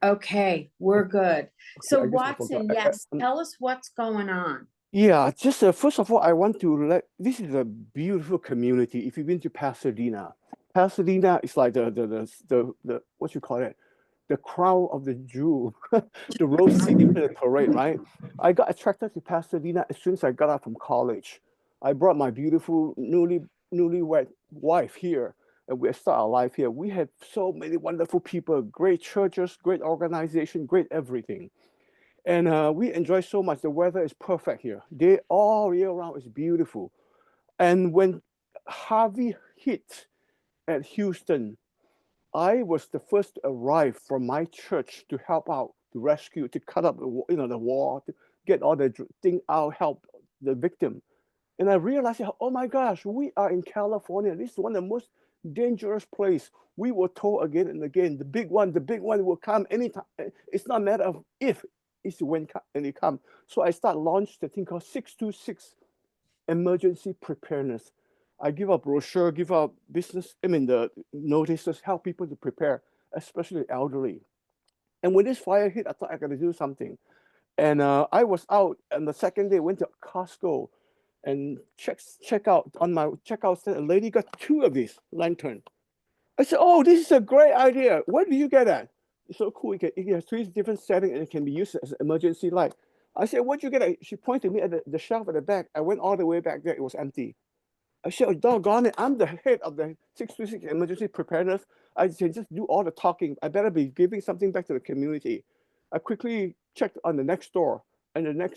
Okay, we're good. Okay, So I guess I forgot. Watson, yes, tell us what's going on. Yeah, just first of all, I want to let this is a beautiful community. If you've been to Pasadena, Pasadena is like the what you call it, the crown of the jewel, the Rose City with the parade, right? I got attracted to Pasadena as soon as I got out from college. I brought my beautiful newlywed wife here, and we started our life here. We have so many wonderful people, great churches, great organization, great everything. And we enjoy so much. The weather is perfect here. Day all year round is beautiful. And when Harvey hit at Houston, I was the first to arrive from my church to help out, to rescue, to cut up the wall, to get all the thing out, help the victim. And I realized, oh my gosh, we are in California. This is one of the most dangerous place. We were told again and again, the big one will come anytime. It's not a matter of if, it's when it come. So I start launch the thing called 626 emergency preparedness. I give out brochure, give out the notices, help people to prepare, especially elderly. And when this fire hit, I thought I got to do something. And I was out, and the second day went to Costco and check out on my checkout stand. A lady got two of these lantern. I said, "Oh, this is a great idea. Where do you get that? It's so cool. It has three different settings and it can be used as an emergency light." I said, "Where'd you get it?" She pointed me at the shelf at the back. I went all the way back there. It was empty. I said, "Oh, doggone it! I'm the head of the 626 emergency preparedness. I can just do all the talking. I better be giving something back to the community." I quickly checked on the next door, and the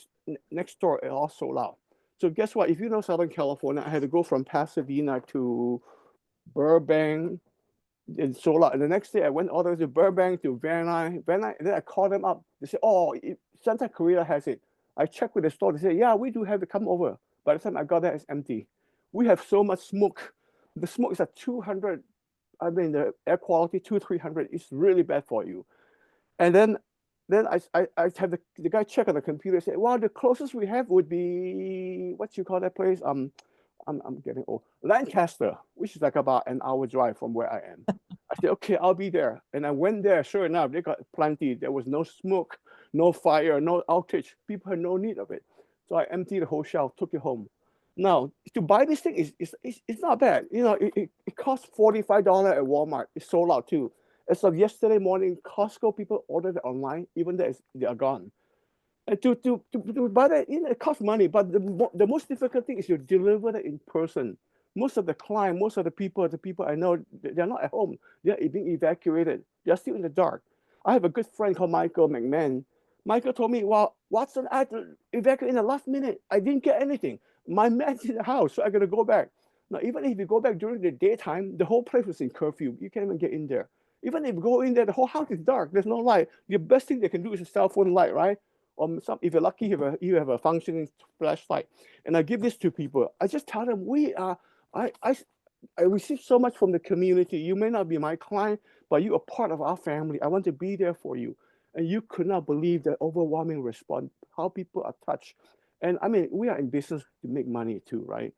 next door it all sold out. So guess what? If you know Southern California, I had to go from Pasadena to Burbank and sold out. And the next day, I went all the way to Burbank to Van Nuys, and then I called them up. They said, "Oh, Santa Clarita has it." I checked with the store. They said, "Yeah, we do have it. Come over." By the time I got there, it's empty. We have so much smoke. The smoke is at 200. I mean, the air quality 300. It's really bad for you. And then I have the guy check on the computer and say, "Well, the closest we have would be what you call that place? I'm getting old. Lancaster, which is like about an hour drive from where I am." I said, "Okay, I'll be there." And I went there. Sure enough, they got plenty. There was no smoke, no fire, no outage. People had no need of it. So I emptied the whole shelf, took it home. Now, to buy this thing is not bad. It costs $45 at Walmart. It's sold out too. As of yesterday morning, Costco people ordered it online, even though they are gone. And to buy that, it costs money, but the most difficult thing is you deliver it in person. Most of the client, most of the people I know, they're not at home. They're being evacuated. They're still in the dark. I have a good friend called Michael McMahon. Michael told me, "Well, Watson, I had to evacuate in the last minute. I didn't get anything. My man's in the house, so I got to go back." Now, even if you go back during the daytime, the whole place was in curfew. You can't even get in there. Even if you go in there, the whole house is dark. There's no light. The best thing they can do is a cell phone light, right? Or some, if you're lucky, you have a functioning flashlight. And I give this to people. I just tell them we are. I I I receive so much from the community. You may not be my client, but you are part of our family. I want to be there for you. And you could not believe the overwhelming response, how people are touched. And I mean, we are in business to make money too, right?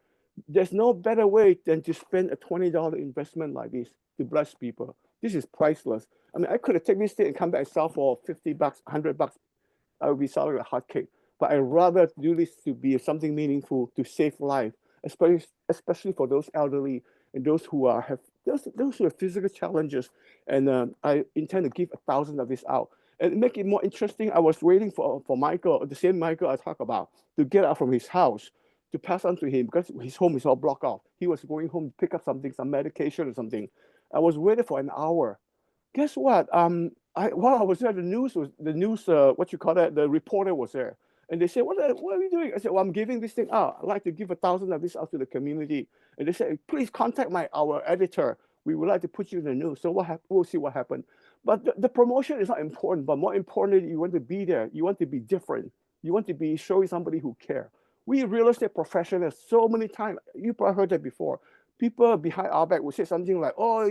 There's no better way than to spend a $20 investment like this to bless people. This is priceless. I mean, I could have taken this thing and come back and sell for $50, $100. I would be selling a hot cake. But I rather do this to be something meaningful to save life, especially for those elderly and those who have those who have physical challenges. And I intend to give 1,000 of this out. And make it more interesting, I was waiting for Michael, the same Michael I talk about, to get out from his house to pass on to him because his home is all blocked off. He was going home to pick up something, some medication or something. I was waiting for an hour. Guess what? While I was there, what you call that, the reporter was there. And they said, what are you doing? I said, "Well, I'm giving this thing out. I'd like to give 1,000 of this out to the community." And they said, "Please contact our editor. We would like to put you in the news." So we'll see what happened. But the promotion is not important, but more importantly, you want to be there. You want to be different. You want to be showing somebody who care. We real estate professionals, so many times, you probably heard that before. People behind our back will say something like, "Oh,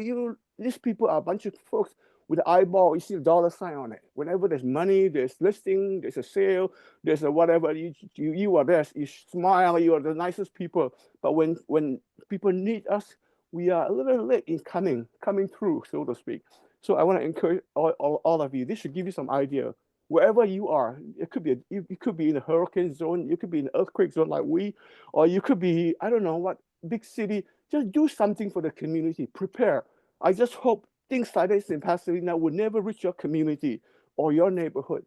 these people are a bunch of folks with the eyeball, you see the dollar sign on it. Whenever there's money, there's listing, there's a sale, there's a whatever, you are there, you smile, you are the nicest people. But when people need us, we are a little late in coming through, so to speak. So I want to encourage all of you. This should give you some idea. Wherever you are, it could be you could be in a hurricane zone, you could be in an earthquake zone like we, or you could be, I don't know what, big city. Just do something for the community. Prepare. I just hope things like this in Pasadena will never reach your community or your neighborhood,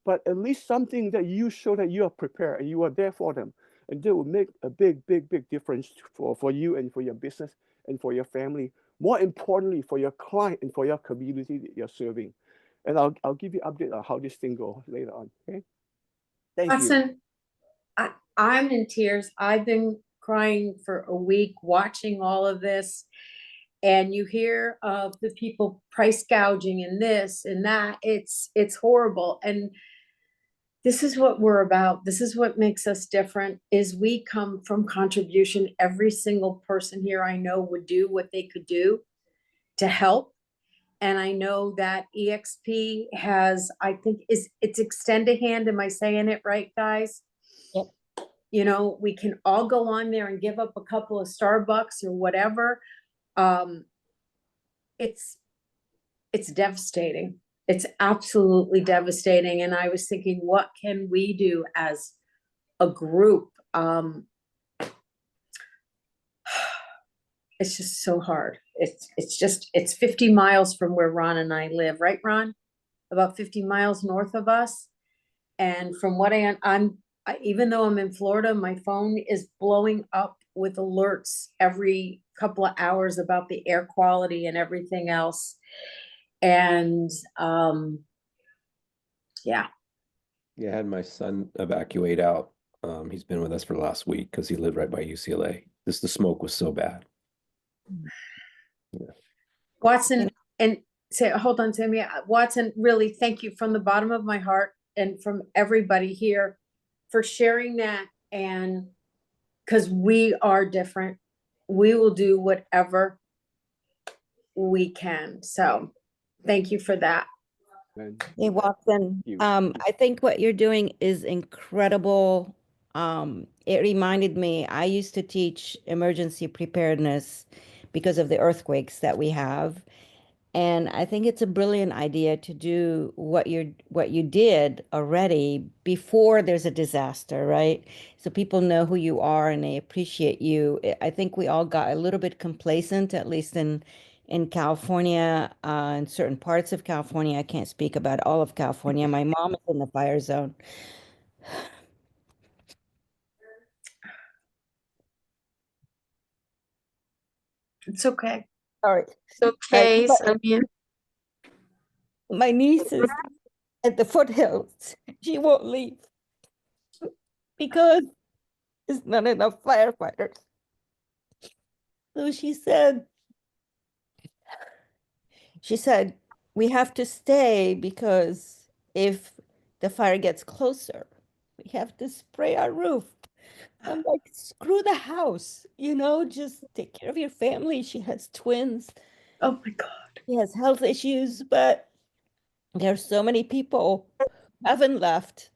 but at least something that you show that you are prepared and you are there for them, and that will make a big difference for you and for your business and for your family. More importantly, for your client and for your community that you're serving. And I'll give you update on how this thing goes later on. Okay. Thank you. Watson, I'm in tears. I've been crying for a week watching all of this. And you hear of the people price gouging and this and that. It's horrible. And this is what we're about. This is what makes us different, is we come from contribution. Every single person here I know would do what they could do to help. And I know that EXP has, I think it's extend a hand. Am I saying it right, guys? Yep. You know, we can all go on there and give up a couple of Starbucks or whatever. It's devastating. It's absolutely devastating. And I was thinking, what can we do as a group? It's just so hard. It's 50 miles from where Ron and I live, right, Ron? About 50 miles north of us. And from what even though I'm in Florida, my phone is blowing up with alerts every couple of hours about the air quality and everything else. And yeah. Yeah, I had my son evacuate out. He's been with us for the last week because he lived right by UCLA. The smoke was so bad. Yeah. Watson, and say, hold on, Sammy. Watson, really, thank you from the bottom of my heart and from everybody here for sharing that. And because we are different, we will do whatever we can. So thank you for that. Hey, Watson, You. I think what you're doing is incredible. It reminded me, I used to teach emergency preparedness because of the earthquakes that we have. And I think it's a brilliant idea to do what you did already before there's a disaster, right? So people know who you are and they appreciate you. I think we all got a little bit complacent, at least in California, in certain parts of California. I can't speak about all of California. My mom is in the fire zone. It's okay. All right. It's okay, But Sammy. my niece is at the foothills. She won't leave because there's not enough firefighters. So she said, we have to stay because if the fire gets closer, we have to spray our roof. I'm like, screw the house, just take care of your family. She has twins. Oh my God. She has health issues, but there are so many people who haven't left.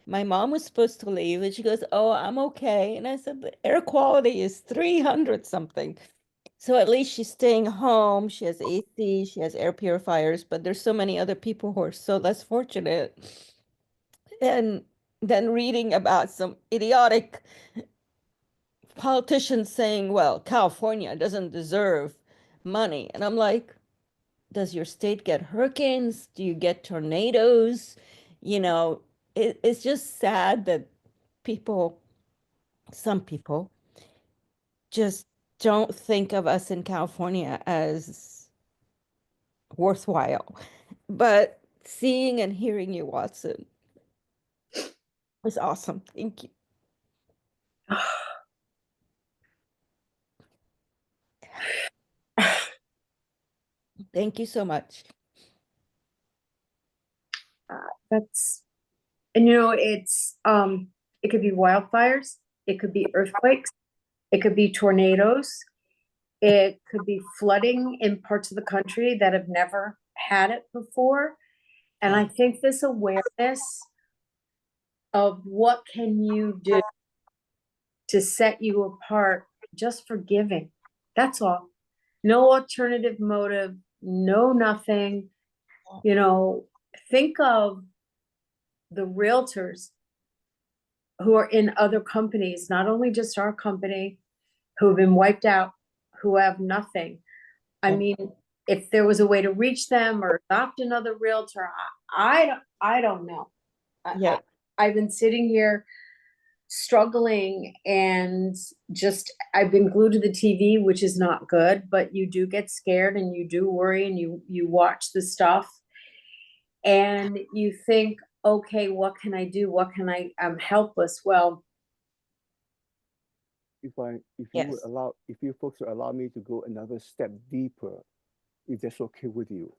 My mom was supposed to leave and she goes, oh, I'm okay. And I said, the air quality is 300 something. So at least she's staying home. She has AC, she has air purifiers, but there's so many other people who are so less fortunate. And then reading about some idiotic politicians saying, well, California doesn't deserve money. And I'm like, does your state get hurricanes? Do you get tornadoes? It's just sad that some people just don't think of us in California as worthwhile. But seeing and hearing you, Watson, was awesome. Thank you. Thank you so much. And it could be wildfires, it could be earthquakes, it could be tornadoes, it could be flooding in parts of the country that have never had it before. And I think this awareness of what can you do to set you apart just for giving. That's all. no alternative motive, no nothing. You know, think of the realtors who are in other companies, not only just our company, who have been wiped out, who have nothing. I Yep. mean, if there was a way to reach them or adopt another realtor, I don't know. Yep. I've been sitting here struggling and just I've been glued to the TV, which is not good, but you do get scared and you do worry and you watch the stuff and you think, okay, what can I do? What can I'm helpless. Well, if you would Yes. allow, if you folks would allow me to go another step deeper, if that's okay with you.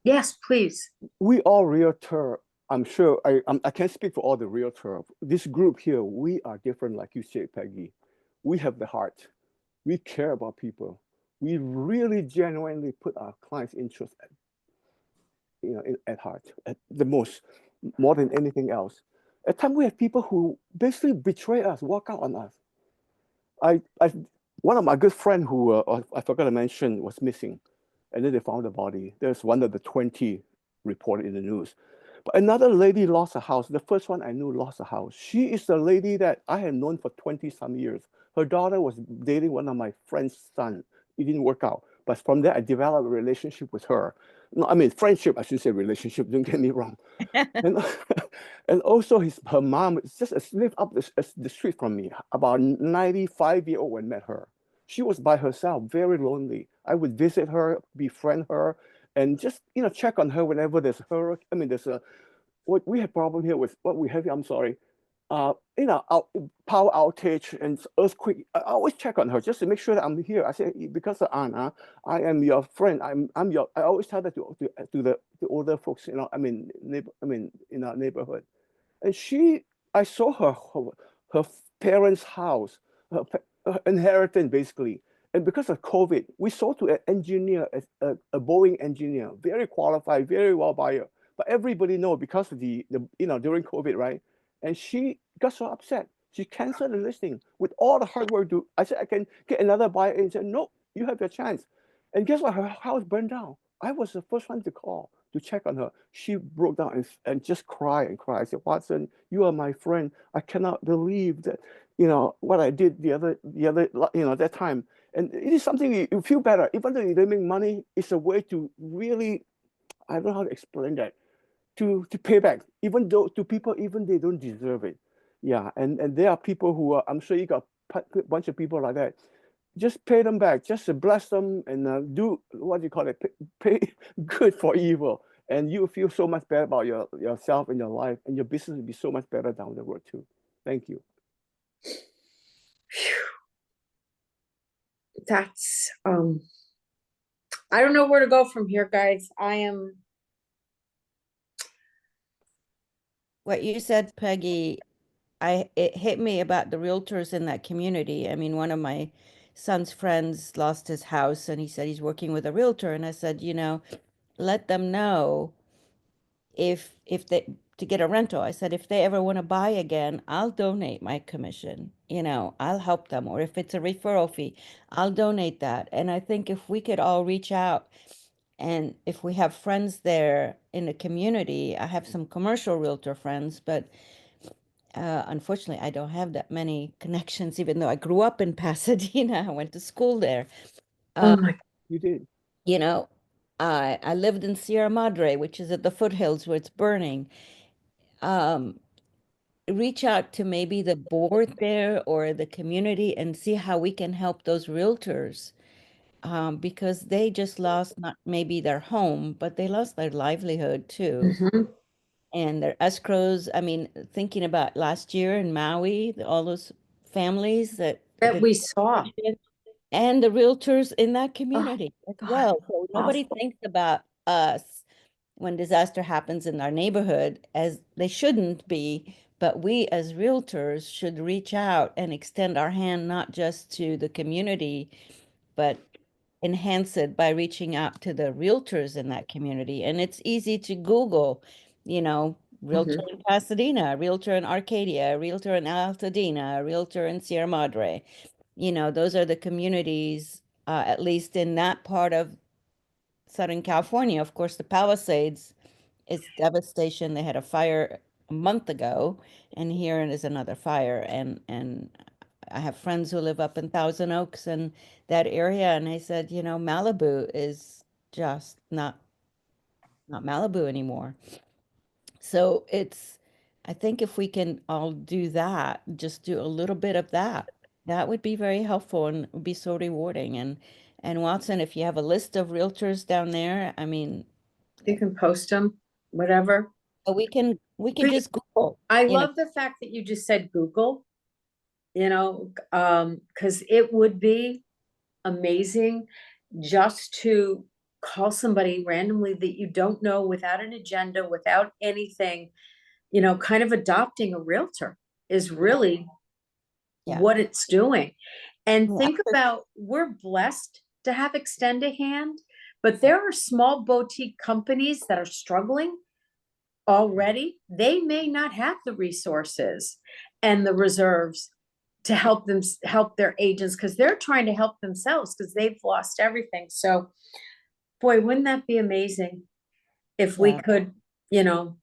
yes, please. We all realtor, I'm sure, I can't speak for all the realtor. This group here, we are different, like you said, Peggy. We have the heart. We care about people. We really genuinely put our clients' interest at, at heart, at the most, more than anything else. At times we have people who basically betray us, walk out on us. I one of my good friend who I forgot to mention was missing, and then they found the body. There's one of the 20 reported in the news. But another lady lost a house. The first one I knew lost a house. She is the lady that I have known for 20 some years. Her daughter was dating one of my friend's son. It didn't work out. But from there, I developed a relationship with her. No, I mean friendship. I should say relationship. Don't get me wrong. And and also her mom is just lived up the street from me. About 95-year-old when met her. She was by herself, very lonely. I would visit her, befriend her, and just check on her whenever there's her. I mean, there's a what we have problem here with what we have here. I'm sorry. Power outage and earthquake. I always check on her just to make sure that I'm here. I say because of Anna, I am your friend. I'm your. I always tell that to the older folks. In our neighborhood. And I saw her parents' house, her inheritance basically. And because of COVID, we sold to an engineer, a Boeing engineer, very qualified, very well buyer. But everybody know because of the during COVID, right? And she got so upset. She canceled the listing with all the hard work. I said I can get another buyer, and she said no, you have your chance. And guess what? Her house burned down. I was the first one to call to check on her. She broke down and just cried and cried. I said, Watson, you are my friend. I cannot believe that, what I did that time. And it is something you feel better. Even though you're losing money, it's a way to really, I don't know how to explain that, to pay back, even though to people, even they don't deserve it. Yeah, and there are people who are, I'm sure you got a bunch of people like that. Just pay them back, just to bless them and do what do you call it, pay good for evil. And you feel so much better about yourself and your life, and your business will be so much better down the road too. Thank you. That's I don't know where to go from here, guys. What you said, Peggy, it hit me about the realtors in that community. I mean, one of my son's friends lost his house and he said he's working with a realtor. And I said, let them know if they to get a rental. I said, if they ever want to buy again, I'll donate my commission. I'll help them. Or if it's a referral fee, I'll donate that. And I think if we could all reach out and if we have friends there in the community, I have some commercial realtor friends, but unfortunately, I don't have that many connections, even though I grew up in Pasadena. I went to school there. Oh my, You did. You know, I lived in Sierra Madre, which is at the foothills where it's burning. Um, Reach out to maybe the board there or the community and see how we can help those realtors because they just lost not maybe their home, but they lost their livelihood too. mhm. And their escrows, I mean, thinking about last year in Maui, all those families that That the we saw. and the realtors in that Oh community as God, well. So nobody awful. thinks about us when disaster happens in our neighborhood as they shouldn't be, but we as realtors should reach out and extend our hand not just to the community, but enhance it by reaching out to the realtors in that community. And it's easy to Google, realtor Mhm. in Pasadena, realtor in Arcadia, realtor in Altadena, realtor in Sierra Madre. Those are the communities at least in that part of Southern California. Of course, the Palisades is devastation. They had a fire a month ago, and here is another fire. And I have friends who live up in Thousand Oaks and that area, and they said, you know, Malibu is just not Malibu anymore. So it's, I think if we can all do that, just do a little bit of that, that would be very helpful and would be so rewarding. And Watson, if you have a list of realtors down there, I mean, You can post them, whatever. we can just Google, I you know. love the fact that you just said Google, you know, because it would be amazing just to call somebody randomly that you don't know, without an agenda, without anything, you know, kind of adopting a realtor is really Yeah. what it's doing. And Yeah. think about, we're blessed to have extend a hand, but there are small boutique companies that are struggling already. They may not have the resources and the reserves to help them help their agents, because they're trying to help themselves because they've lost everything. So boy, wouldn't that be amazing if we Yeah. could, you know,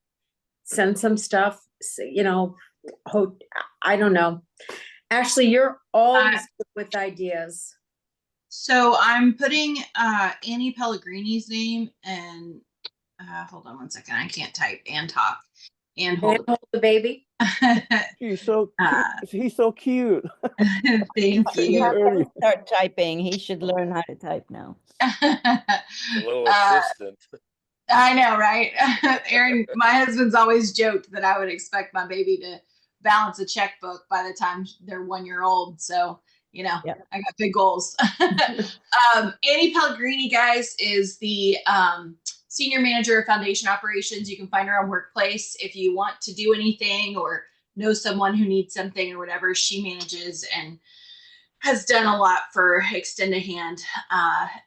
send some stuff, you know, I don't know. Ashley, you're always good with ideas. So I'm putting Annie Pellegrini's name and hold on one second. I can't type and talk and And hold. hold the baby. He's so cute. He's so cute. Thank Said you. earlier. Start typing. He should learn how to type now. A little assistant. I know, right? Aaron, my husband's always joked that I would expect my baby to balance a checkbook by the time they're 1 year old. So, you know, Yep. I got big goals. Annie Pellegrini, guys, is the senior manager of foundation operations. You can find her on Workplace if you want to do anything or know someone who needs something or whatever. She manages and has done a lot for Extend a Hand.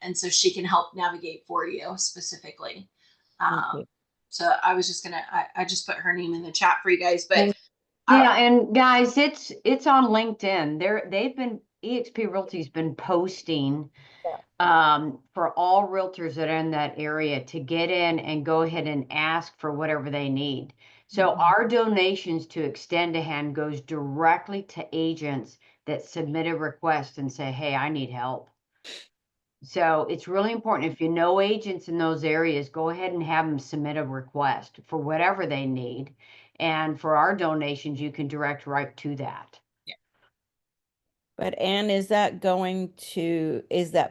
And so she can help navigate for you specifically. you. So I was just gonna, I just put her name in the chat for you guys, but Yeah, and guys, it's on LinkedIn. They've been eXp Realty's been posting for all realtors that are in that area to get in and go ahead and ask for whatever they need. So our donations to Extend a Hand goes directly to agents that submit a request and say, hey, I need help. So it's really important. If you know agents in those areas, go ahead and have them submit a request for whatever they need. And for our donations, you can direct right to that. But Anne, is that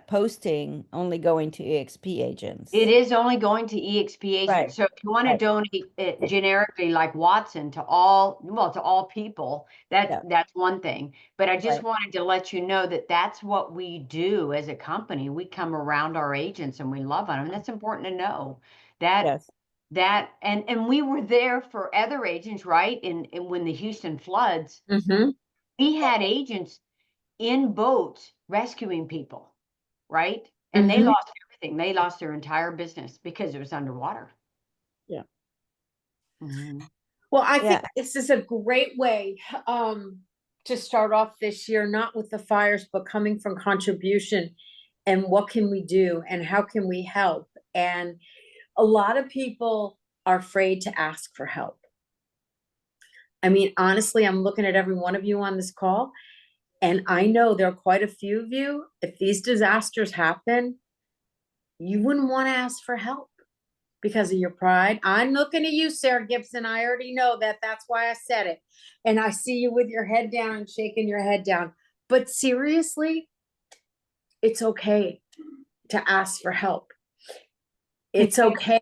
posting only going to EXP agents? It is only going to EXP agents. Right. So if you want to donate it generically, like Watson, to all people, that's one thing. But I just wanted to let you know that that's what we do as a company. We come around our agents and we love on them. That's important to know. And we were there for other agents, right? And when the Houston floods, we had agents in boats rescuing people, right? And they lost everything. They lost their entire business because it was underwater. Yeah. Well, I think this is a great way to start off this year, not with the fires, but coming from contribution and what can we do and how can we help? And a lot of people are afraid to ask for help. I mean, honestly, I'm looking at every one of you on this call, and I know there are quite a few of you, if these disasters happen, you wouldn't want to ask for help because of your pride. I'm looking at you, Sarah Gibson. I already know that. That's why I said it. And I see you with your head down and shaking your head down. But seriously, it's okay to ask for help. It's okay.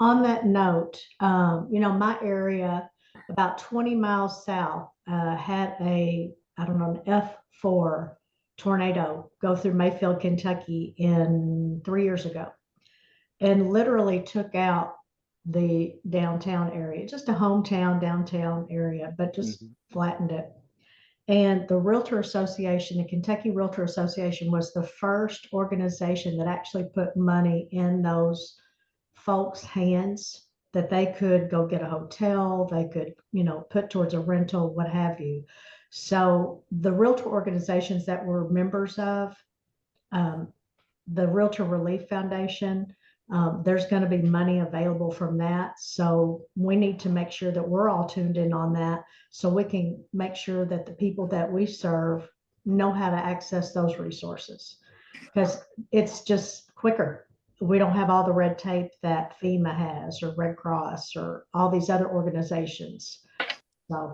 On that note, you know, my area about 20 miles south had an F4 tornado go through Mayfield, Kentucky 3 years ago, and literally took out the downtown area, just a hometown downtown area, but just flattened it. And the Realtor Association, the Kentucky Realtor Association, was the first organization that actually put money in those folks' hands that they could go get a hotel, they could, you know, put towards a rental, what have you. So the realtor organizations that we're members of, the Realtor Relief Foundation, there's going to be money available from that. So we need to make sure that we're all tuned in on that so we can make sure that the people that we serve know how to access those resources, because it's just quicker. We don't have all the red tape that FEMA has or Red Cross or all these other organizations. So,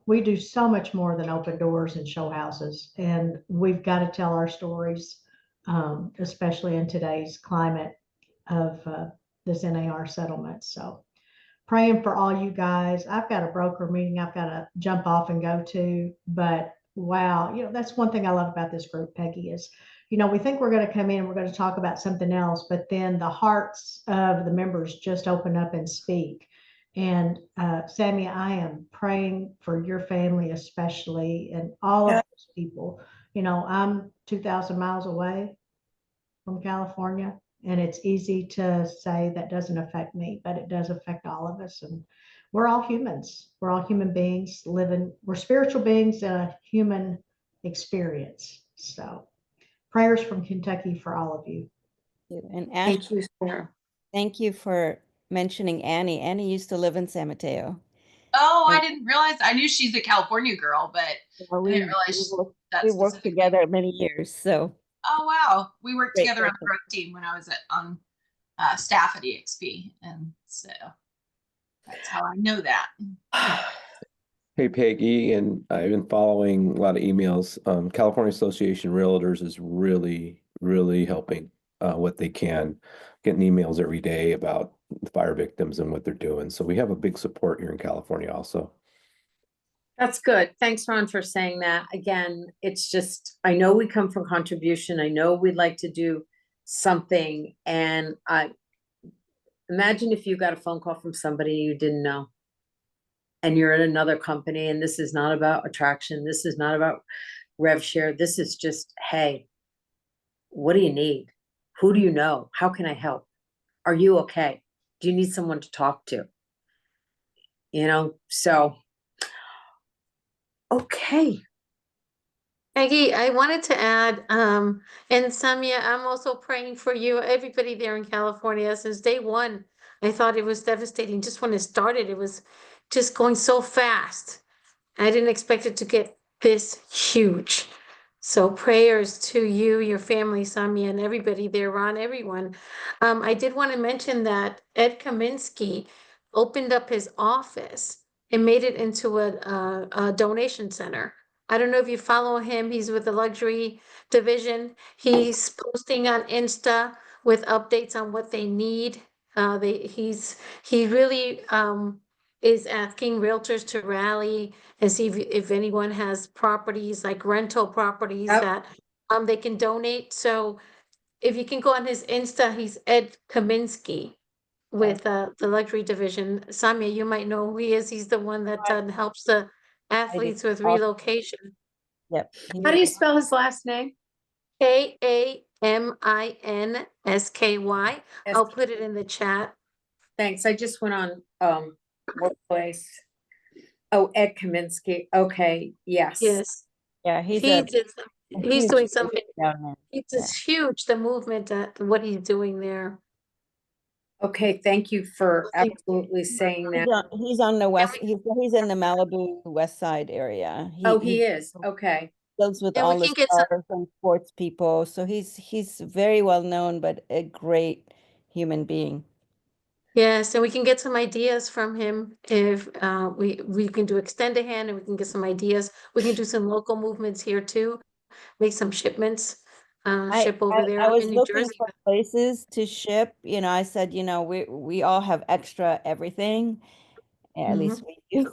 we do so much more than open doors and show houses, and we've got to tell our stories, especially in today's climate of this NAR settlement. So praying for all you guys. I've got a broker meeting I've got to jump off and go to, but wow, that's one thing I love about this group, Peggy, is, we think we're going to come in and we're going to talk about something else, but then the hearts of the members just open up and speak. And Sammy, I am praying for your family, especially, and all of those people. I'm 2,000 miles away from California, and it's easy to say that doesn't affect me, but it does affect all of us. And we're all humans. We're all human beings living, we're spiritual beings in a human experience. So prayers from Kentucky for all of you. And Ash, Thank you, Sarah. thank you for mentioning Annie. Annie used to live in San Mateo. Oh, I And- didn't realize. I knew she's a California girl, but Well, I didn't realize that we worked specifically. together many years. So Oh wow, we worked Great together on the person. growth team when I was on staff at EXP, and so that's how I know that. Hey Peggy, and I've been following a lot of emails. California Association of Realtors is really, really helping what they can, getting emails every day about the fire victims and what they're doing. So we have a big support here in California also. That's good. Thanks, Ron, for saying that. Again, it's just, I know we come from contribution. I know we'd like to do something. And I imagine if you got a phone call from somebody you didn't know, and you're at another company, and this is not about attraction. This is not about rev share. This is just, hey, what do you need? Who do you know? How can I help? Are you okay? Do you need someone to talk to? So, okay. Maggie, I wanted to add, and Samia, I'm also praying for you, everybody there in California. Since day one, I thought it was devastating. Just when it started, it was just going so fast. I didn't expect it to get this huge. So prayers to you, your family, Samia, and everybody there, Ron, everyone. I did want to mention that Ed Kaminsky opened up his office and made it into a donation center. I don't know if you follow him. He's with the luxury division. He's posting on Insta with updates on what they need. He really is asking realtors to rally and see if anyone has properties like rental properties Yep. that they can donate. So if you can go on his Insta, he's Ed Kaminsky with the luxury division. Samia, you might know who he is. He's the one that helps the athletes with relocation. yep. How do you spell his last name? Kaminsky. I'll put it in the chat. Thanks. I just went on Workplace. Oh, Ed Kaminsky. Okay, yes. Yes. Yeah, he's He's doing something. down there. It's just huge, the movement, what he's doing there. Okay, thank you for Thank you. absolutely saying that. He's on the west. He's in the Malibu West Side area. He is. Okay. Deals with And we all the can get some- stars and sports people. So he's very well known, but a great human being. Yes, and we can get some ideas from him if we can do extend a hand and we can get some ideas. We can do some local movements here too, make some shipments, ship over there I was in New looking Jersey. for places to ship. I said, we all have extra everything. At least we do.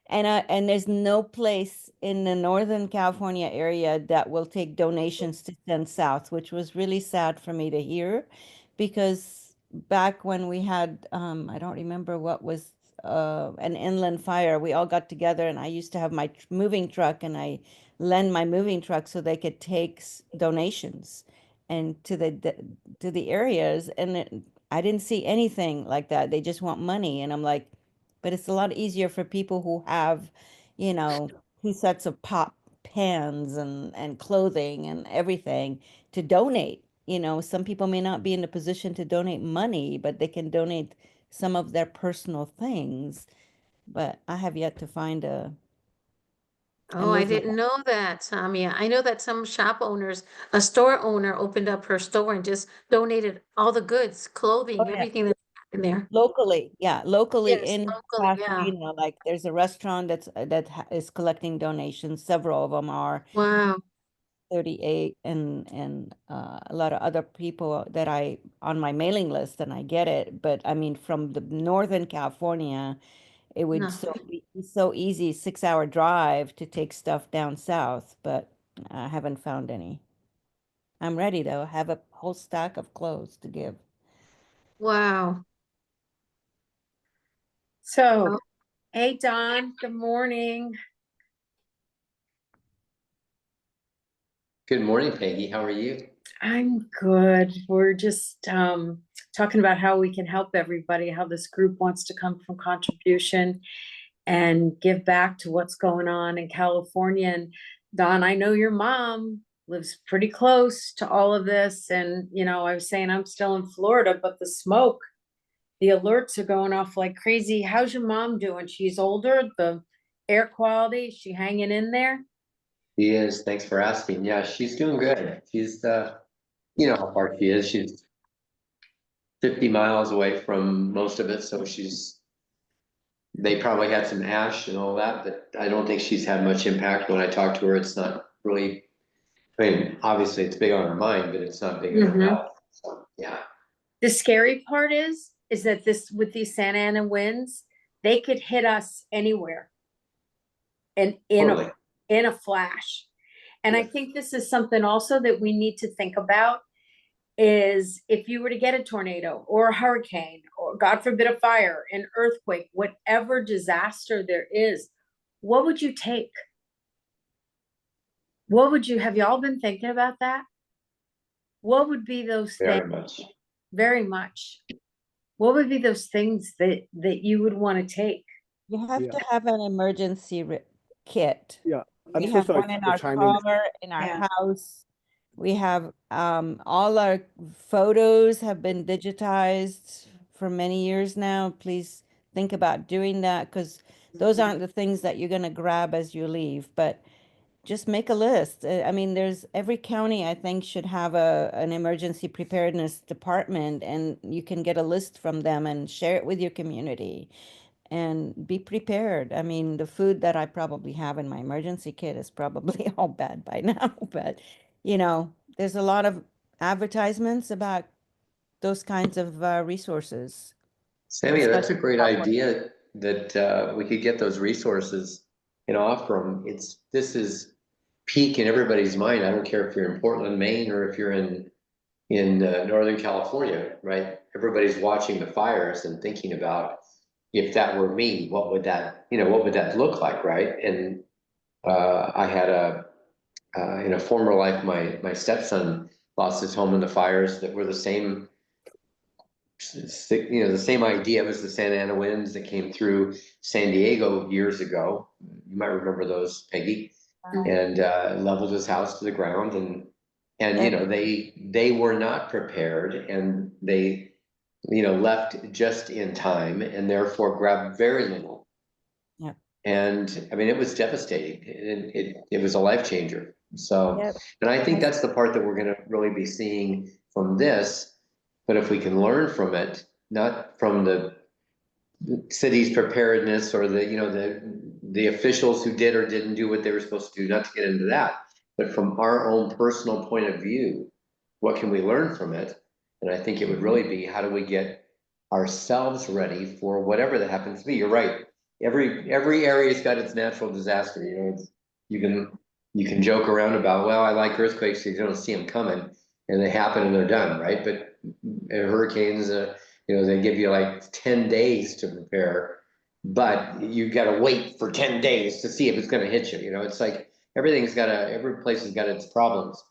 And there's no place in the Northern California area that will take donations to send south, which was really sad for me to hear, because back when we had, I don't remember what was an inland fire, we all got together and I used to have my moving truck and I lend my moving truck so they could take donations and to the areas. And I didn't see anything like that. They just want money. And I'm like, but it's a lot easier for people who have, 2 sets of pans and clothing and everything to donate. You know, some people may not be in a position to donate money, but they can donate some of their personal things. But I have yet to find a Oh, I movement. didn't know that, Samia. I know that some shop owners, a store owner opened up her store and just donated all the goods, Oh, clothing, yeah. everything that's in there. Locally, yeah, locally Yes, in locally, yeah. Pasadena, like there's a restaurant is collecting donations. Several of them are. Wow. 38 and a lot of other people that I on my mailing list, and I get it, but I mean from the Northern California it would Nothing. be so easy, 6 hour drive to take stuff down south, but I haven't found any. I'm ready though. I have a whole stack of clothes to give. Wow. So, Oh, hey, Don, good morning. Good morning, Peggy. How are you? I'm good. We're just talking about how we can help everybody, how this group wants to come from contribution and give back to what's going on in California. And Don, I know your mom lives pretty close to all of this. And, you know, I was saying I'm still in Florida, but the smoke, the alerts are going off like crazy. How's your mom doing? She's older, the air quality, is she hanging in there? She is. Thanks for asking. Yeah, she's doing good. She's, you know how far she is. She's 50 miles away from most of it. So they probably had some ash and all that, but I don't think she's had much impact. When I talk to her, it's not really, I mean, obviously it's big on her mind, but it's not big on her health. So, yeah. The scary part is that this, with these Santa Ana winds, they could hit us anywhere and Totally. in a flash. And I Yeah. think this is something also that we need to think about is if you were to get a tornado or a hurricane, or God forbid a fire, an earthquake, whatever disaster there is, what would you take? What would you, have y'all been thinking about that? What would be those things? Very much. Very much. What would be those things that you would want to take? You have Yeah. to have an emergency kit. Yeah, We I'm so have sorry one in to our chime in. car, in our Yeah. house. We have all our photos have been digitized for many years now. Please think about doing that because those aren't the things that you're going to grab as you leave, but just make a list. I mean, there's every county I think should have an emergency preparedness department, and you can get a list from them and share it with your community and be prepared. I mean, the food that I probably have in my emergency kit is probably all bad by now, but you know, there's a lot of advertisements about those kinds of resources, Sammy, that's a especially great California. idea that we could get those resources and offer them. This is peak in everybody's mind. I don't care if you're in Portland, Maine, or if you're in Northern California, right? Everybody's watching the fires and thinking about if that were me, what would what would that look like, right? And I had in a former life, my stepson lost his home in the fires that were the same the same idea. It was the Santa Ana winds that came through San Diego years ago. You might remember those, Peggy, and leveled his house to the ground. And you know, they were not prepared, and they, you know, left just in time, and therefore grabbed very little. Yeah. And I mean, it was devastating. It was a life changer. So, Yep. and I think that's the part that we're going to really be seeing from this. But if we can learn from it, not from the city's preparedness or the officials who did or didn't do what they were supposed to do, not to get into that, but from our own personal point of view, what can we learn from it? And I think it would really be, how do we get ourselves ready for whatever that happens to be? You're right. Every area's got its natural disaster. You know, you can joke around about, well, I like earthquakes because you don't see them coming, and they happen and they're done, right? But hurricanes, you know, they give you like 10 days to prepare, but you got to wait for 10 days to see if it's going to hit you. You know, it's like every place has got its problems.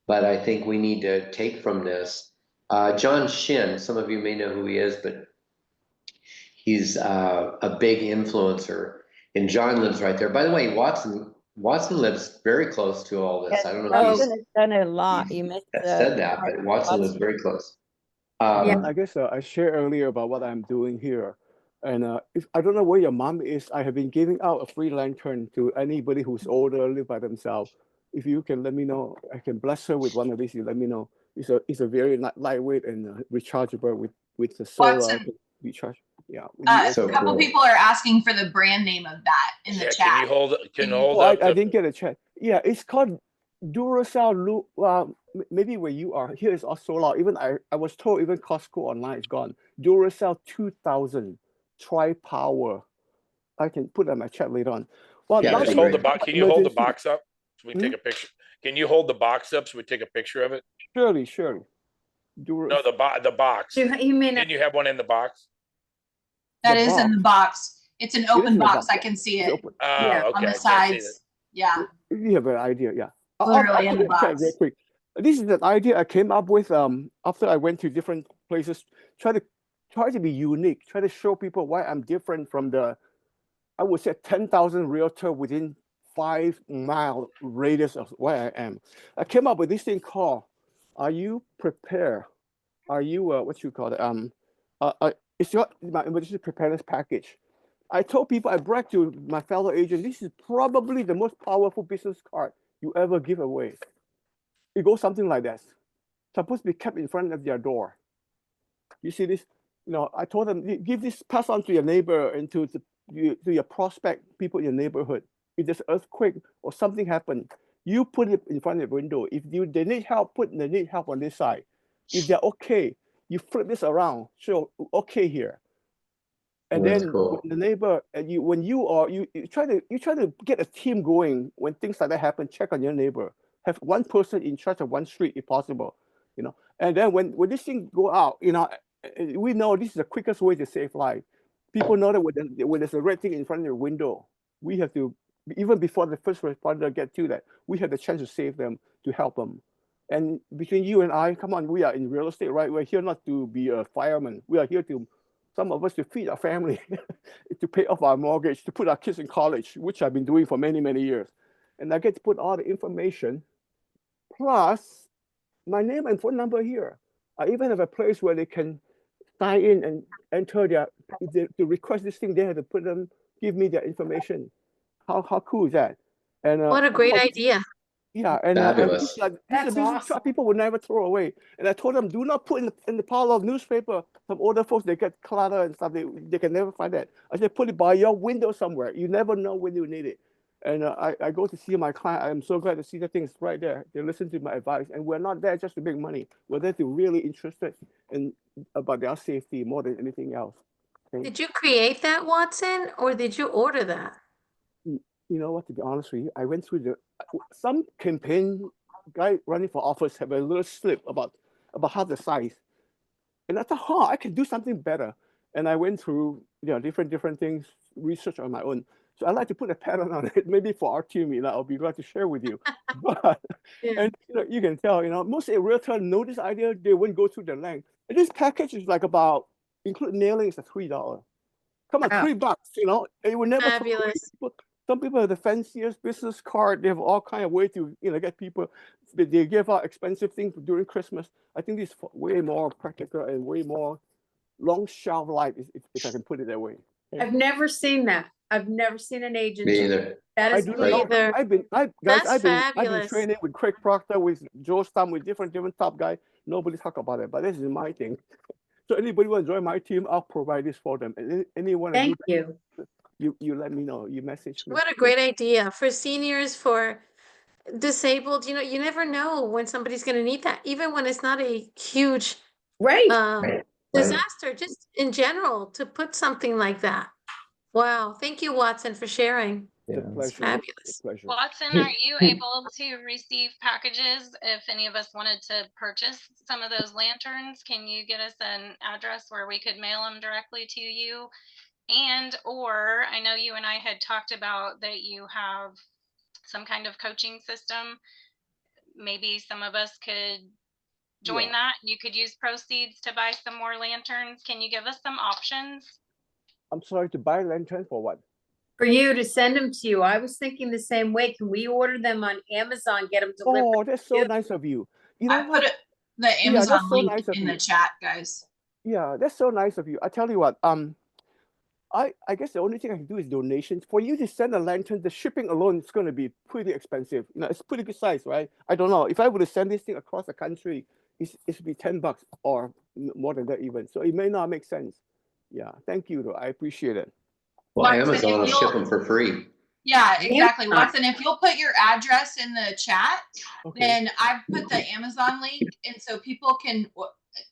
But I think we need to take from this. John Shin, some of you may know who he is, but he's a big influencer. And John lives right there. By the way, Watson, Watson lives very close to all this. I don't know if Watson has done a lot. he's You missed said that, but Watson lives very close. Yeah. I guess I shared earlier about what I'm doing here. And if I don't know where your mom is, I have been giving out a free lantern to anybody who's older, live by themselves. If you can let me know, I can bless her with one of these. You let me know. It's a very lightweight and rechargeable with the solar. Watson, Can recharge. Yeah. a So couple cool. people are asking for the brand name of that in the Yeah, chat. can you hold Can you- hold Oh, up I the didn't get a check. Yeah, it's called Duracell. Maybe where you are, here is also solar. Even I was told even Costco online is gone. Duracell 2000 Tri-Power. I can put that in my chat later on. Well, Yeah, can you now that'd just be that hold the great. box? Can you hold the emergency, box up so we can take a picture? Can you hold the box up so we take a picture of it? surely. No, the box. You mean, Didn't you have one in the box? that The is in the box. It's an It is open in the box. box. I can see It's it open. Yeah. Oh, on okay. the I can't see that. sides. Yeah, You have an idea, yeah. literally I'll in put the it in chat real box. quick. This is an idea I came up with after I went to different places, try to be unique, try to show people why I'm different from the, I would say 10,000 realtor within 5 mile radius of where I am. I came up with this thing called, are you prepared? Are you what you call it? It's my emergency preparedness package. I told people, I bragged to my fellow agent, this is probably the most powerful business card you ever give away. It goes something like this. Supposed to be kept in front of their door. You see this? I told them, give this, pass on to your neighbor and to your prospect people in your neighborhood. If there's an earthquake or something happened, you put it in front of the window. If they need help, they need help on this side. If they're okay, you flip this around, show okay here. And That's then cool. when the neighbor and you try to get a team going when things like that happen, check on your neighbor. Have one person in charge of one street if possible. And then when this thing go out, we know this is the quickest way to save life. People know that when there's a red thing in front of your window, we have to, even before the first responder get to that, we have the chance to save them, to help them. And between you and I, come on, we are in real estate, right? We're here not to be a fireman. We are here to, some of us, to feed our family, to pay off our mortgage, to put our kids in college, which I've been doing for many, many years. And I get to put all the information, plus my name and phone number here. I even have a place where they can sign in and enter if they to request this thing, they have to give me their information. How cool is that? And What a great idea. yeah, and this Fabulous. is a That's business awesome. card people would never throw away. And I told them, do not put in the pile of newspaper. Some older folks, they get clutter and stuff. They can never find that. I said, put it by your window somewhere. You never know when you need it. And I go to see my client. I'm so glad to see the things right there. They listen to my advice, and we're not there just to make money. We're there to really interested in about their safety more than anything else. Okay? Did you create that, Watson, or did you order that? You know what? To be honest with you, I went through some campaign guy running for office have a little slip about half the size, and I thought, I can do something better. And I went through different things, research on my own. So I like to put a pattern on it, maybe for our team. I'll be glad to share with you. But Yeah. and you can tell, most realtors know this idea, they wouldn't go through the length. And this package is like about, including mailing, is $3. Come on, Wow. $3, it will never throw away. Fabulous. Some people have the fanciest business card. They have all kind of way to get people. They give out expensive things during Christmas. I think this is way more practical and way more long shelf life, if I can put it that way. I've never seen that. I've never seen an agent. Me do either. that. I Is do not Me know. either. I've been That's I've been fabulous. training with Craig Proctor, with Joe Stum, with different top guys. Nobody talk about it, but this is my thing. So anybody want to join my team, I'll provide this for them. And anyone to do Thank you. that, you let me know. You message me. What a great idea for seniors, for disabled. You never know when somebody's going to need that, even when it's not a huge Right. Right. disaster, just in general, to put something like that. Wow. Thank you, Watson, for sharing. It's a Yeah. It's pleasure. fabulous. It's a pleasure. Watson, are you able to receive packages if any of us wanted to purchase some of those lanterns? Can you get us an address where we could mail them directly to you? Or I know you and I had talked about that you have some kind of coaching system. Maybe some of us could join Yeah. that. You could use proceeds to buy some more lanterns. Can you give us some options? I'm sorry, to buy lantern for what? For you to send them to you. I was thinking the same way. Can we order them on Amazon, get them delivered? Oh, that's so you? nice of you. You know I put what? the Yeah, Amazon that's so link nice of in the you. chat, guys. Yeah, that's so nice of you. I tell you what, I guess the only thing I can do is donations. For you to send a lantern, the shipping alone is going to be pretty expensive. You know, it's pretty good size, right? I don't know. If I were to send this thing across the country, it's be $10 or more than that even. So it may not make sense. Yeah, thank you though. I appreciate it. Well, Watson, Amazon if will ship you'll, them for free. yeah, exactly. Amazon. Watson, if you'll put your address in the chat, Okay. then I've put the Amazon link, and so people can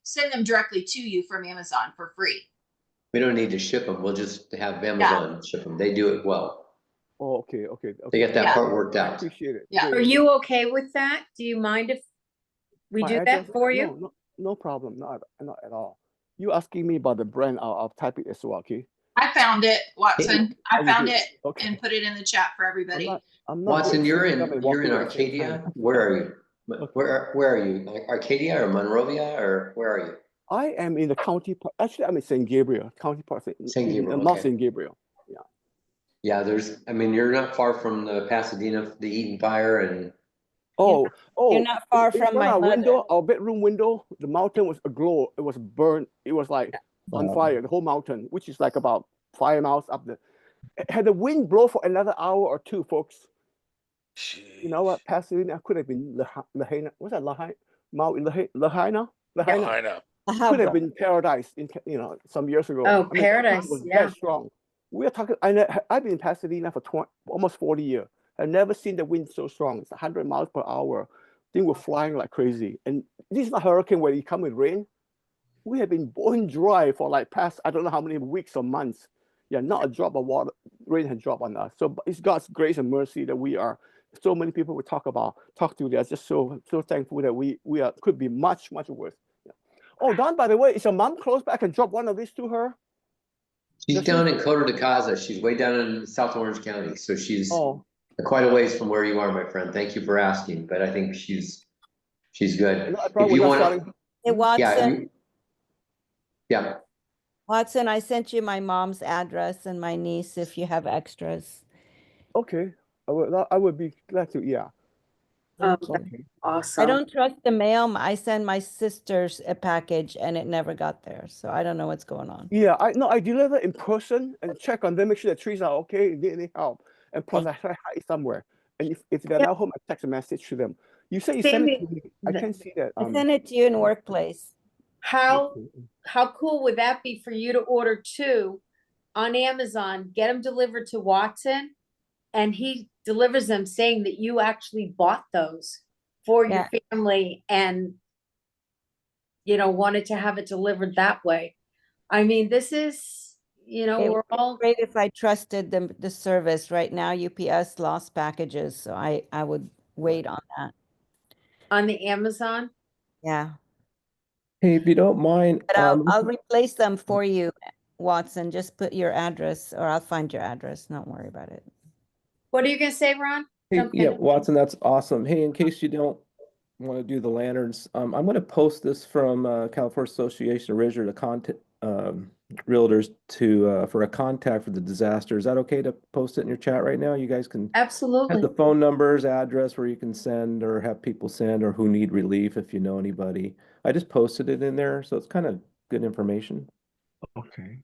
send them directly to you from Amazon for free. We don't need to ship them. We'll just have Amazon ship them. They do it well. Oh, okay, okay, They okay. get that Yeah. part worked I out. appreciate it. Yeah. Great. Are you okay with that? Do you mind if we My do address? that for you? No, no problem. Not at all. You asking me about the brand? I'll type it as well. Okay. I found it, Watson. I you found did? it Okay. and put it in the chat for everybody. I'm not good Watson, at you're sitting down and in walking at the same Arcadia. time. Where are you? Okay. Where are you? Arcadia or Monrovia or where are you? I am in the county part. Actually, I'm in St. Gabriel, county part. St. Gabriel, Not okay. St. Gabriel. Yeah. Yeah, I mean, you're not far from the Pasadena, the Eaton Fire and Oh, You're not far in from front my of our mother. window, our bedroom window, the mountain was aglow. It was burned. It was like on fire, the whole mountain, which is like about 5 miles up there. Had the wind blow for another hour or two, folks, you know what? Pasadena could have been Lahaina. What's that? Lahaina? Lahaina? Lahaina. Could have been paradise in some years ago. Oh, I mean, paradise, it was yeah. that strong. We're talking. I've been in Pasadena for almost 40 years. I've never seen the wind so strong. It's 100 miles per hour. Things were flying like crazy. And this is not hurricane where you come with rain. We have been bone dry for like past I don't know how many weeks or months. Yeah, not a drop of water, rain has dropped on us. So it's God's grace and mercy that we are. So many people we talk to. They're just so thankful that we could be much worse. Yeah. Oh, Don, by the way, is your mom close by? I can drop one of these to her. she's down in Coto de Caza. She's way down in South Orange County. So she's quite a ways from where you are, my friend. Thank you for asking, but I think she's good. If you want, Hey, Watson. Yeah. Watson, I sent you my mom's address and my niece if you have extras. Okay, I would be glad to. Yeah. Okay. Awesome. I don't trust the mail. I send my sisters a package and it never got there. So I don't know what's going on. Yeah, I deliver in person and check on them, make sure the trees are okay, need any help. And plus I try to hide somewhere. And if they're not home, I text a message to them. You say you send it to me. I can't see that. I send it to you in workplace. How cool would that be for you to order 2 on Amazon, get them delivered to Watson, and he delivers them saying that you actually bought those for your family and wanted to have it delivered that way. I mean, this is, we're all great if I trusted the service. Right now, UPS lost packages, so I would wait on that. On the Amazon? Yeah. Hey, if you don't mind, But I'll replace them for you, Watson. Just put your address or I'll find your address. Don't worry about it. What are you gonna say, Ron? hey, yeah, Watson, that's awesome. Hey, in case you don't want to do the lanterns, I'm going to post this from California Association of Realtors to for a contact for the disaster. Is that okay to post it in your chat right now? You guys can absolutely have the phone numbers, address where you can send or have people send or who need relief if you know anybody. I just posted it in there, so it's kind of good information. Okay.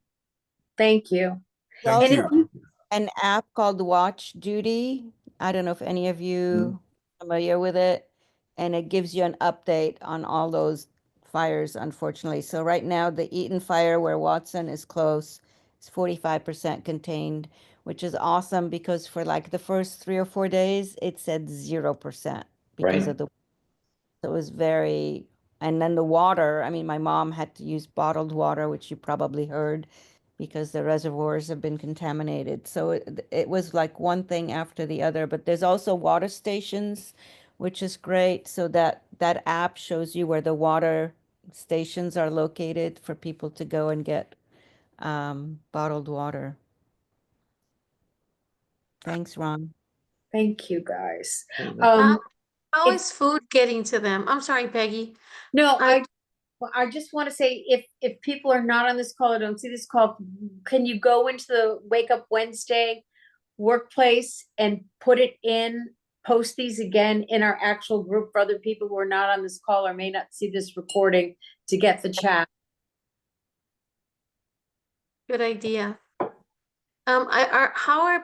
Thank you. There's also an app called Watch Duty. I don't know if any of you are familiar with it, and it gives you an update on all those fires, unfortunately. So right now, the Eaton fire where Watson is close is 45% contained, which is awesome because for like the first 3 or 4 days, it said 0% because of the. So it was very, and then the water. I mean, my mom had to use bottled water, which you probably heard, because the reservoirs have been contaminated. So it was like one thing after the other. But there's also water stations, which is great. So that app shows you where the water stations are located for people to go and get bottled water. Thanks, Ron. Thank you, guys. How is food getting to them? I'm sorry, Peggy. No, I just want to say if people are not on this call or don't see this call, can you go into the Wake Up Wednesday workplace and put it in, post these again in our actual group for other people who are not on this call or may not see this recording to get the chat. Good idea. How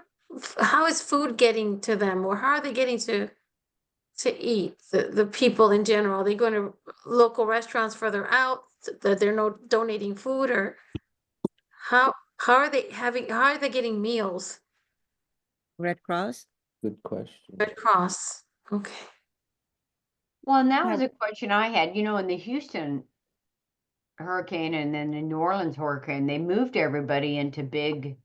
is food getting to them, or how are they getting to eat, the people in general? Are they going to local restaurants further out that they're not donating food, or how are they getting meals? Red Cross? Good question. Red Cross. Okay. Well, and that was a question I had, in the Houston hurricane and then the New Orleans hurricane, they moved everybody into big,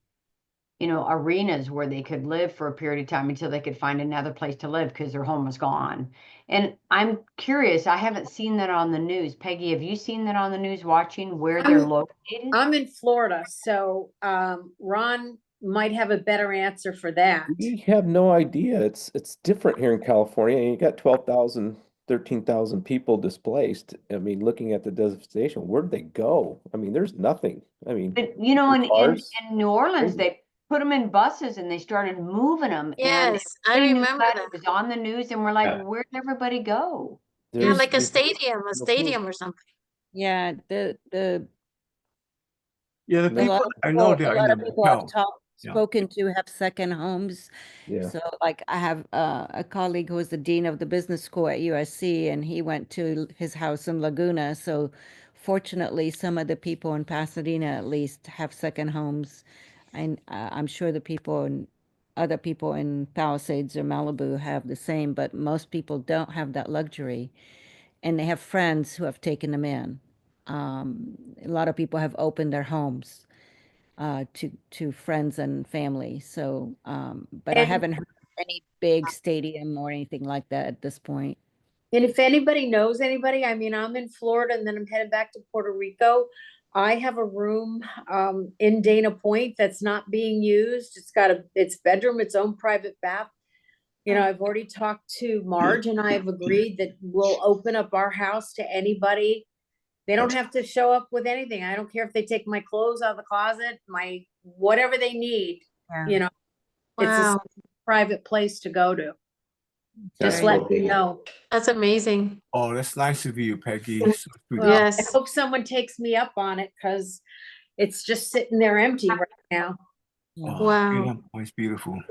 arenas where they could live for a period of time until they could find another place to live because their home was gone. And I'm curious, I haven't seen that on the news. Peggy, have you seen that on the news, watching where they're located? I'm in Florida, so Ron might have a better answer for that. We have no idea. It's different here in California. You got 12,000, 13,000 people displaced. I mean, looking at the devastation, where'd they go? I mean, there's nothing. I mean, But in cars. New Orleans, they put them in buses and they started moving them. And Yes, I remember that. it was on the news, and we're like, Yeah. where'd everybody go? Yeah, like a there's stadium no proof. or something. Yeah, Yeah, the a people lot of I know people, they a are in lot the of people I've motel. Yeah. spoken to have second homes. Yeah. So like I have a colleague who was the dean of the business school at USC, and he went to his house in Laguna. So fortunately, some of the people in Pasadena at least have second homes. And I'm sure the people in other people in Palisades or Malibu have the same, but most people don't have that luxury. And they have friends who have taken them in. A lot of people have opened their homes to friends and family. So, but I And- haven't heard of any big stadium or anything like that at this point. And if anybody knows anybody, I mean, I'm in Florida and then I'm headed back to Puerto Rico. I have a room in Dana Point that's not being used. It's got its bedroom, its own private bath. I've already talked to Marge and I have agreed that we'll open up our house to anybody. They don't have to show up with anything. I don't care if they take my clothes out of the closet, my whatever they need, Yeah. It's a Wow, private place to go to. Just That's let cool. me know. that's amazing. Oh, that's nice of you, Peggy. So sweet. Well, I Yes. hope someone takes me up on it because it's just sitting there empty right now. Oh, Wow. yeah, oh, it's beautiful.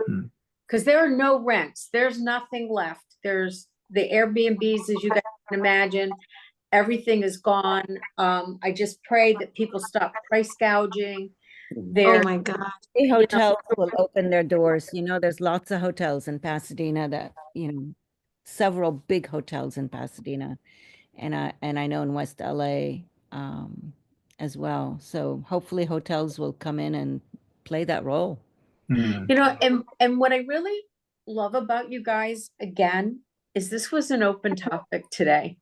Because there are no rents. There's nothing left. There's the Airbnbs, as you guys can imagine. Everything is gone. I just pray that people stop price gouging. Oh my God. The hotels will open their doors. There's lots of hotels in Pasadena that, several big hotels in Pasadena. And I know in West LA as well. So hopefully hotels will come in and play that role. And what I really love about you guys again is this was an open topic today.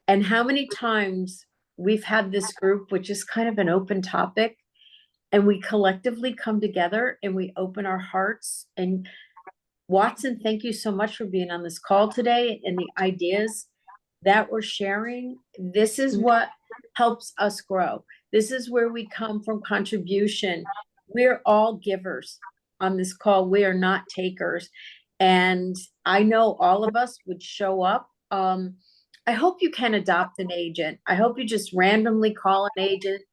And how many times we've had this group, which is kind of an open topic, and we collectively come together and we open our hearts. And Watson, thank you so much for being on this call today and the ideas that we're sharing. This is what helps us grow. This is where we come from contribution. We're all givers on this call. We are not takers. And I know all of us would show up. I hope you can adopt an agent. I hope you just randomly call an agent,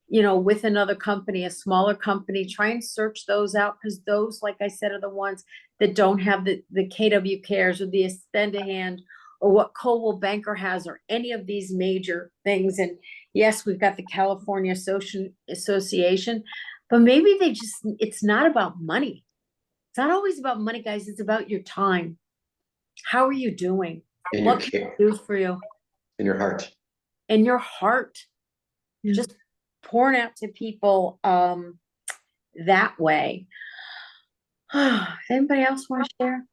with another company, a smaller company, try and search those out, because those, like I said, are the ones that don't have the KW Cares or the Extend a Hand or what Coldwell Banker has or any of these major things. And yes, we've got the California Association, but maybe it's not about money. It's not always about money, guys. It's about your time. How are you doing? In your What can care, I do for you? in your heart. In your heart. Just pouring out to people that way. Anybody else want to share?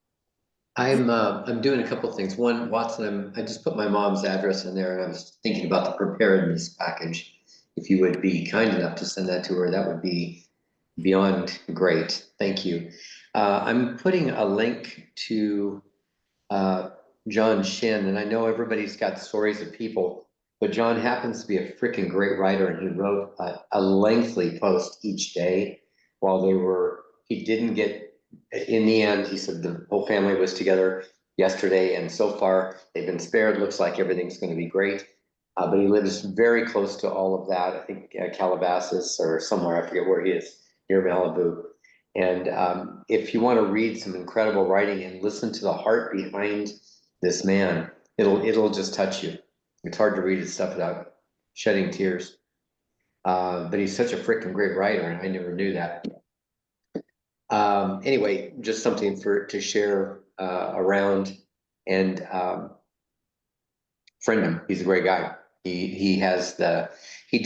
I'm doing a couple of things. One, Watson, I just put my mom's address in there, and I was thinking about the preparedness package. If you would be kind enough to send that to her, that would be beyond great. Thank you. I'm putting a link to John Shin, and I know everybody's got stories of people, but John happens to be a freaking great writer, and he wrote a lengthy post each day while they were he didn't get, in the end, he said the whole family was together yesterday, and so far they've been spared. Looks like everything's going to be great. But he lives very close to all of that. I think Calabasas or somewhere, I forget where he is, near Malibu. And if you want to read some incredible writing and listen to the heart behind this man, it'll just touch you. It's hard to read his stuff without shedding tears. But he's such a freaking great writer, and I never knew that. Anyway, just something to share around, and friend him. He's a great guy. He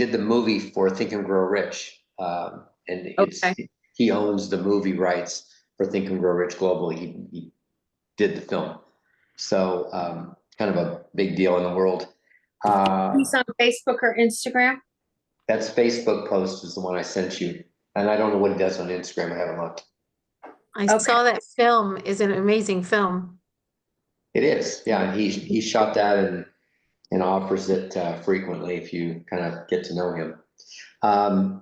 did the movie for Think and Grow Rich, and he owns the movie rights for Think and Grow Rich globally. He did the film, so kind of a big deal in the world. He's on Facebook or Instagram. That's Facebook post is the one I sent you, and I don't know what he does on Instagram. I haven't looked. I saw that film. Is an amazing film. It is, yeah. He shot that and offers it frequently if you kind of get to know him.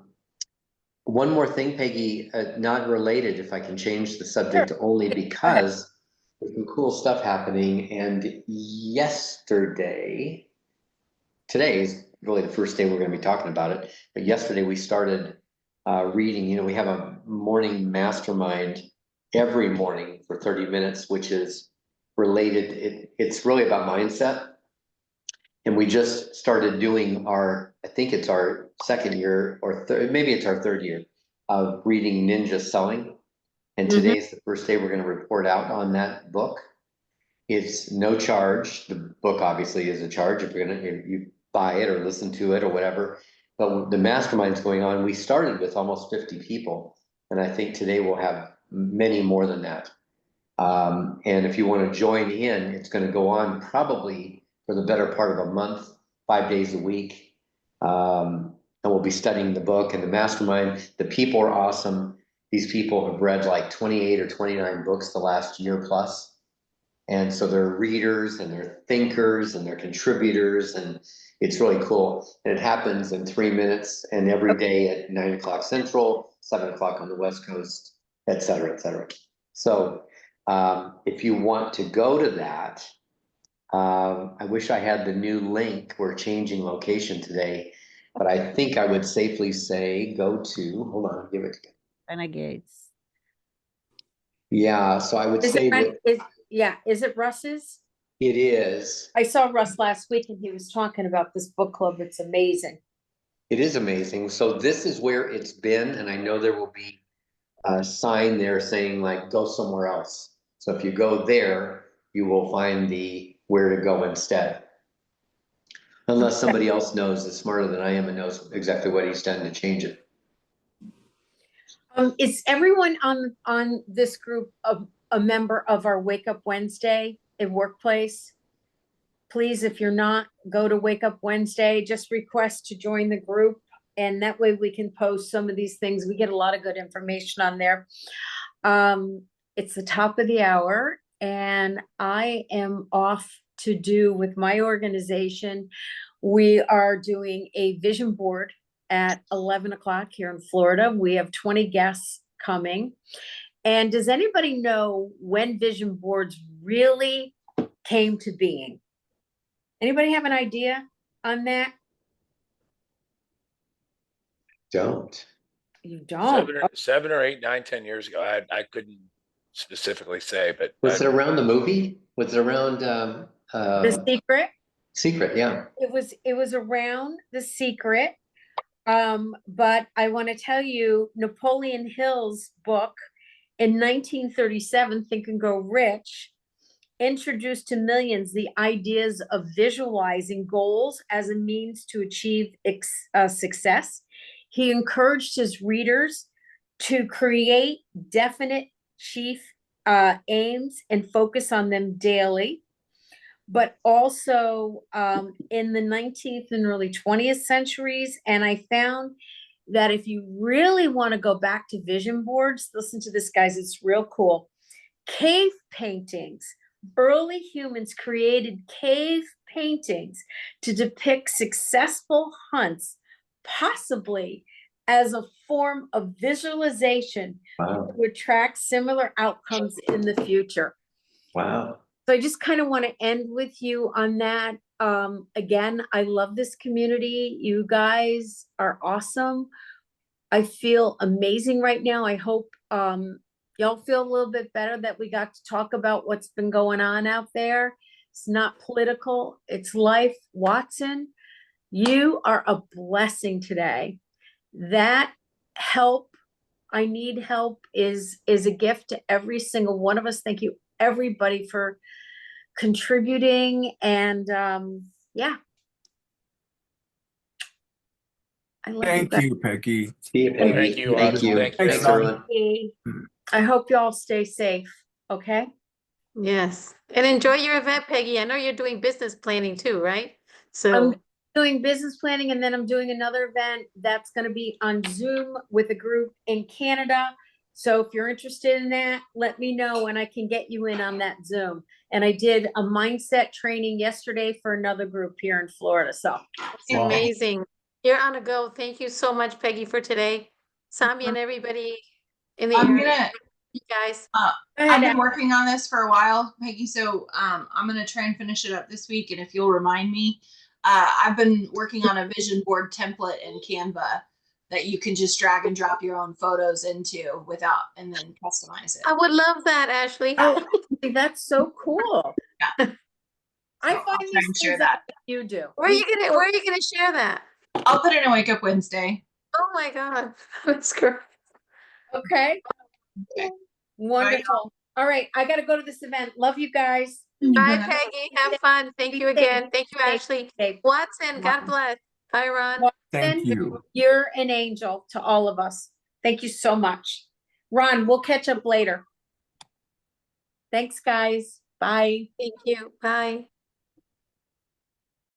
One more thing, Peggy, not related, if I can change the subject, only because there's some cool stuff happening. And today is really the first day we're going to be talking about it. But yesterday we started reading. You know, we have a morning mastermind every morning for 30 minutes, which is related. It's really about mindset. And we just started doing I think it's our second year or maybe it's our third year of reading Ninja Selling. And today's the first day we're going to report out on that book. It's no charge. The book obviously is a charge if you buy it or listen to it or whatever. But the mastermind's going on. We started with almost 50 people. And I think today we'll have many more than that. And if you want to join in, it's going to go on probably for the better part of a month, 5 days a week. And we'll be studying the book and the mastermind. The people are awesome. These people have read like 28 or 29 books the last year plus. And so they're readers and they're thinkers and they're contributors, and it's really cool. And it happens in 3 minutes and every day at 9 o'clock Central, 7 o'clock on the West Coast, et cetera, et cetera. So if you want to go to that, I wish I had the new link. We're changing location today, but I think I would safely say go to, hold on, give it to you. Renegades. Yeah, so I would say is it Russ's? it is. I saw Russ last week and he was talking about this book club. It's amazing. It is amazing. So this is where it's been, and I know there will be a sign there saying like go somewhere else. So if you go there, you will find the where to go instead. Unless somebody else knows is smarter than I am and knows exactly what he's done to change it. Is everyone on this group a member of our Wake Up Wednesday in workplace? Please, if you're not, go to Wake Up Wednesday, just request to join the group. And that way we can post some of these things. We get a lot of good information on there. It's the top of the hour and I am off to do with my organization. We are doing a vision board at 11 o'clock here in Florida. We have 20 guests coming. And does anybody know when vision boards really came to being? Anybody have an idea on that? Don't. You don't? 7 or 8, 9, 10 years ago. I couldn't specifically say, but Was it around the movie? Was it around The Secret? Secret, yeah. It was around The Secret. But I want to tell you, Napoleon Hill's book in 1937, Think and Grow Rich, introduced to millions the ideas of visualizing goals as a means to achieve success. He encouraged his readers to create definite chief aims and focus on them daily. But also in the 19th and early 20th centuries. And I found that if you really want to go back to vision boards, listen to this, guys, it's real cool. Cave paintings. Early humans created cave paintings to depict successful hunts, possibly as a form of visualization Wow, to attract similar outcomes in the future. wow. So I just kind of want to end with you on that. Again, I love this community. You guys are awesome. I feel amazing right now. I hope y'all feel a little bit better that we got to talk about what's been going on out there. It's not political, it's life. Watson, you are a blessing today. That help, I need help, is a gift to every single one of us. Thank you, everybody, for contributing. And yeah, I love you Thank guys. you, Peggy. See you, Peggy. Thank you, Thank Watson. you. Thank you, Thanks, everyone. everyone. I hope y'all stay safe. Okay. Yes. And enjoy your event, Peggy. I know you're doing business planning too, right? So, I'm doing business planning, and then I'm doing another event that's going to be on Zoom with a group in Canada. So if you're interested in that, let me know and I can get you in on that Zoom. And I did a mindset training yesterday for another group here in Florida. So Wow. amazing. You're on a go. Thank you so much, Peggy, for today. Sami and everybody in the I'm area. gonna You guys. go I've ahead, been working on this for a while, Peggy, so I'm gonna try and finish it up this week, and if you'll remind me, I've been working on a vision board template in Canva that you can just drag and drop your own photos into without, and then customize it. I would love that, Ashley. Oh, that's so cool. Yeah. I So I'll find try these and share things that. out that you do. Where are you gonna share that? I'll put it in Wake Up Wednesday. Oh my God. That's great. Okay. Okay. Wonderful. All right. I got to go to this event. Love you guys. Bye, Peggy. Have fun. Thank you again. Thank you, Ashley. Safe. Watson, God bless. Bye, Ron. Thank Watson, you. you're an angel to all of us. Thank you so much. Ron, we'll catch up later. Thanks, guys. Bye. Thank you. Bye.